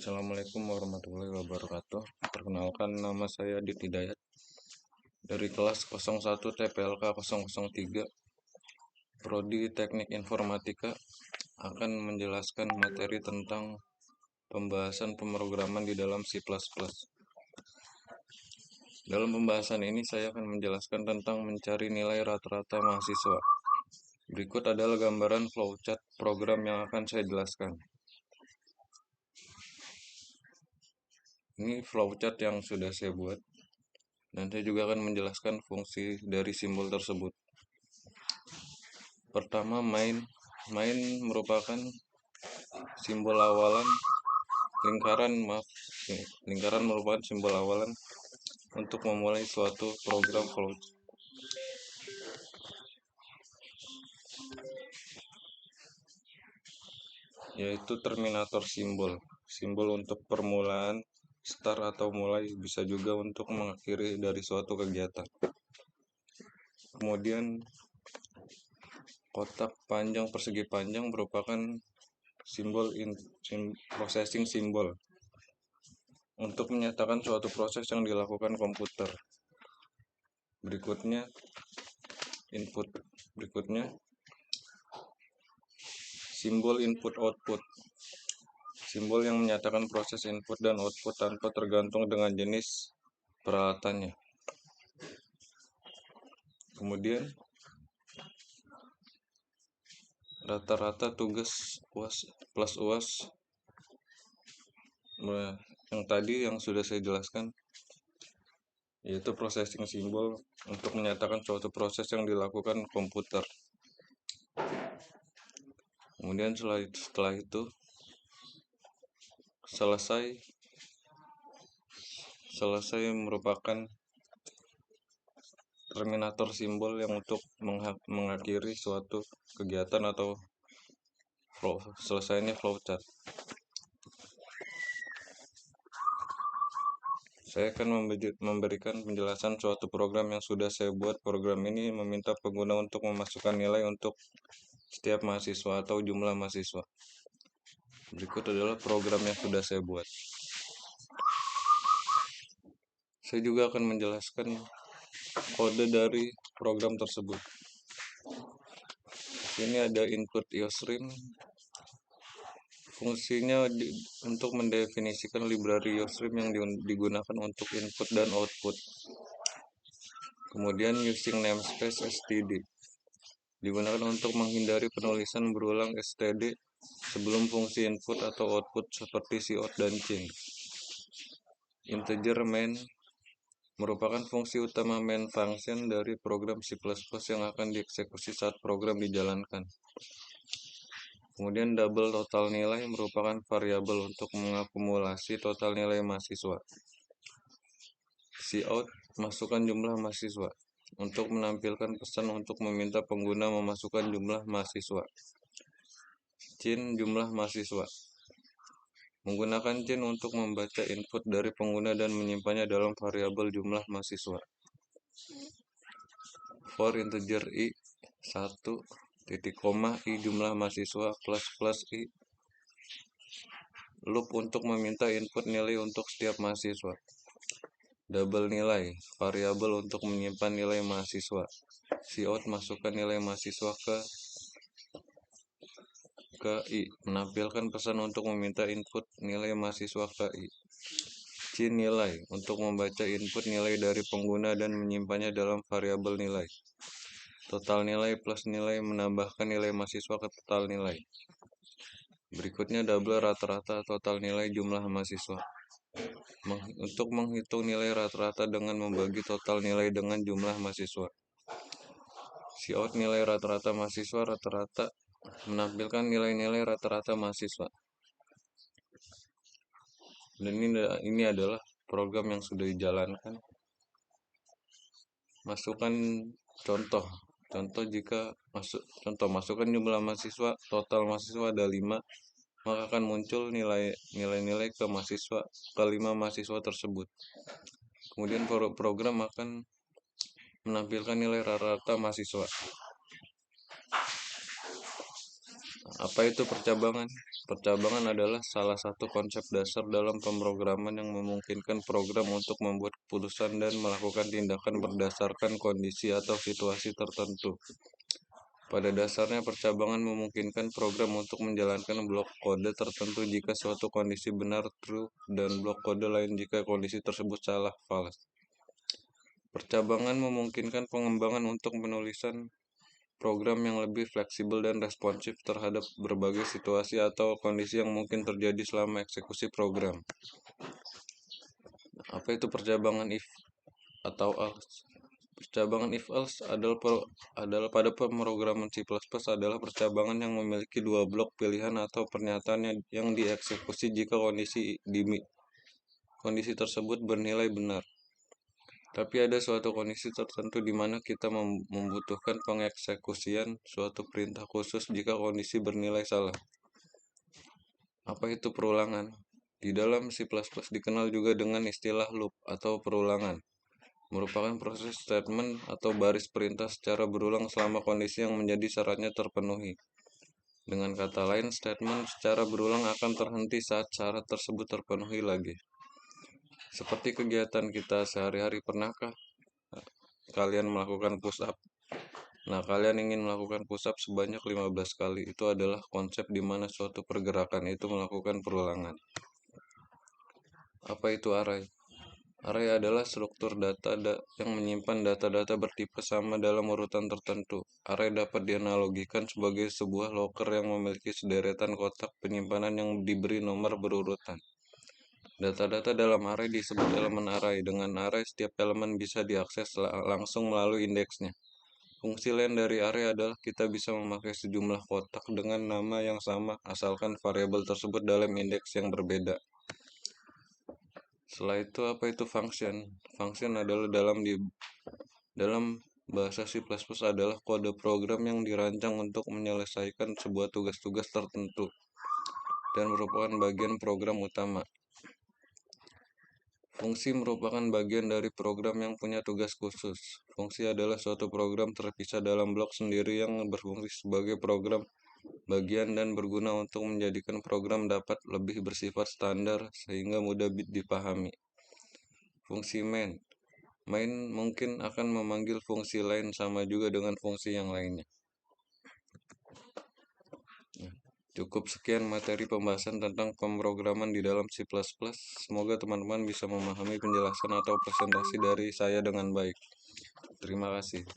Assalamualaikum warahmatullahi wabarakatuh. Perkenalkan, nama saya Adit Hidayat dari kelas 01 TPLK 003 Prodi Teknik Informatika, akan menjelaskan materi tentang pembahasan pemrograman di dalam C++. Dalam pembahasan ini saya akan menjelaskan tentang mencari nilai rata-rata mahasiswa. Berikut adalah gambaran flowchart program yang akan saya jelaskan. Ini flowchart yang sudah saya buat, dan saya juga akan menjelaskan fungsi dari simbol tersebut. Pertama, main merupakan simbol awalan lingkaran merupakan simbol awalan untuk memulai suatu program flow, yaitu terminator simbol untuk permulaan, start atau mulai, bisa juga untuk mengakhiri dari suatu kegiatan. Kemudian kotak panjang persegi panjang merupakan processing simbol untuk menyatakan suatu proses yang dilakukan komputer. Berikutnya simbol input output, simbol yang menyatakan proses input dan output tanpa tergantung dengan jenis peralatannya. Kemudian rata-rata tugas UAS plus UAS yang tadi yang sudah saya jelaskan, yaitu processing simbol untuk menyatakan suatu proses yang dilakukan komputer. Kemudian setelah itu selesai merupakan terminator simbol yang untuk mengakhiri suatu kegiatan atau selesainya flowchart. Saya akan memberikan penjelasan suatu program yang sudah saya buat. Program ini meminta pengguna untuk memasukkan nilai untuk setiap mahasiswa atau jumlah mahasiswa. Berikut adalah program yang sudah saya buat. Saya juga akan menjelaskan kode dari program tersebut. Ini ada input iostream. Fungsinya untuk mendefinisikan library iostream yang digunakan untuk input dan output. Kemudian using namespace std digunakan untuk menghindari penulisan berulang std sebelum fungsi input atau output seperti cout dan chain. Integer main merupakan fungsi utama main function dari program C++ yang akan dieksekusi saat program dijalankan. Kemudian double total nilai merupakan variabel untuk mengakumulasi total nilai mahasiswa. Cout masukkan jumlah mahasiswa untuk menampilkan pesan untuk meminta pengguna memasukkan jumlah mahasiswa. Chain jumlah mahasiswa menggunakan chain untuk membaca input dari pengguna dan menyimpannya dalam variabel jumlah mahasiswa. For integer i 1, i jumlah mahasiswa plus i. Loop untuk meminta input nilai untuk setiap mahasiswa. Double nilai, variabel untuk menyimpan nilai mahasiswa. Cout masukkan nilai mahasiswa ke i, menampilkan pesan untuk meminta input nilai mahasiswa ke i. Chain nilai untuk membaca input nilai dari pengguna dan menyimpannya dalam variabel nilai. Total nilai plus nilai menambahkan nilai mahasiswa ke total nilai. Berikutnya double rata-rata total nilai jumlah mahasiswa. Untuk menghitung nilai rata-rata dengan membagi total nilai dengan jumlah mahasiswa. Cout nilai rata-rata mahasiswa rata-rata menampilkan nilai-nilai rata-rata mahasiswa. Dan ini adalah program yang sudah dijalankan. Masukkan contoh jika masukkan jumlah mahasiswa, total mahasiswa ada 5, maka akan muncul nilai-nilai ke 5 mahasiswa tersebut. Kemudian program akan menampilkan nilai rata-rata mahasiswa. Apa itu percabangan? Percabangan adalah salah satu konsep dasar dalam pemrograman yang memungkinkan program untuk membuat keputusan dan melakukan tindakan berdasarkan kondisi atau situasi tertentu. Pada dasarnya, percabangan memungkinkan program untuk menjalankan blok kode tertentu jika suatu kondisi benar true dan blok kode lain jika kondisi tersebut salah false. Percabangan memungkinkan pengembangan untuk penulisan program yang lebih fleksibel dan responsif terhadap berbagai situasi atau kondisi yang mungkin terjadi selama eksekusi program. Apa itu percabangan if atau else? Percabangan if else adalah pada pemrograman C++ adalah percabangan yang memiliki dua blok pilihan atau pernyataan yang dieksekusi jika kondisi tersebut bernilai benar. Tapi ada suatu kondisi tertentu di mana kita membutuhkan pengeksekusian suatu perintah khusus jika kondisi bernilai salah. Apa itu perulangan? Di dalam C++ dikenal juga dengan istilah loop atau perulangan. Merupakan proses statement atau baris perintah secara berulang selama kondisi yang menjadi syaratnya terpenuhi. Dengan kata lain, statement secara berulang akan terhenti saat syarat tersebut terpenuhi lagi. Seperti kegiatan kita sehari-hari, pernahkah kalian melakukan push up? Nah, kalian ingin melakukan push up sebanyak 15 kali. Itu adalah konsep di mana suatu pergerakan itu melakukan perulangan. Apa itu array? Array adalah struktur data yang menyimpan data-data bertipe sama dalam urutan tertentu. Array dapat dianalogikan sebagai sebuah loker yang memiliki sederetan kotak penyimpanan yang diberi nomor berurutan. Data-data dalam array disebut elemen array. Dengan array, setiap elemen bisa diakses langsung melalui indeksnya. Fungsi lain dari array adalah kita bisa memakai sejumlah kotak dengan nama yang sama asalkan variabel tersebut dalam indeks yang berbeda. Setelah itu, apa itu function? Function adalah dalam bahasa C++ adalah kode program yang dirancang untuk menyelesaikan sebuah tugas-tugas tertentu dan merupakan bagian program utama. Fungsi merupakan bagian dari program yang punya tugas khusus. Fungsi adalah suatu program terpisah dalam blok sendiri yang berfungsi sebagai program bagian dan berguna untuk menjadikan program dapat lebih bersifat standar sehingga mudah dipahami. Fungsi main. Main mungkin akan memanggil fungsi lain sama juga dengan fungsi yang lainnya. Cukup sekian materi pembahasan tentang pemrograman di dalam C++. Semoga teman-teman bisa memahami penjelasan atau presentasi dari saya dengan baik. Terima kasih.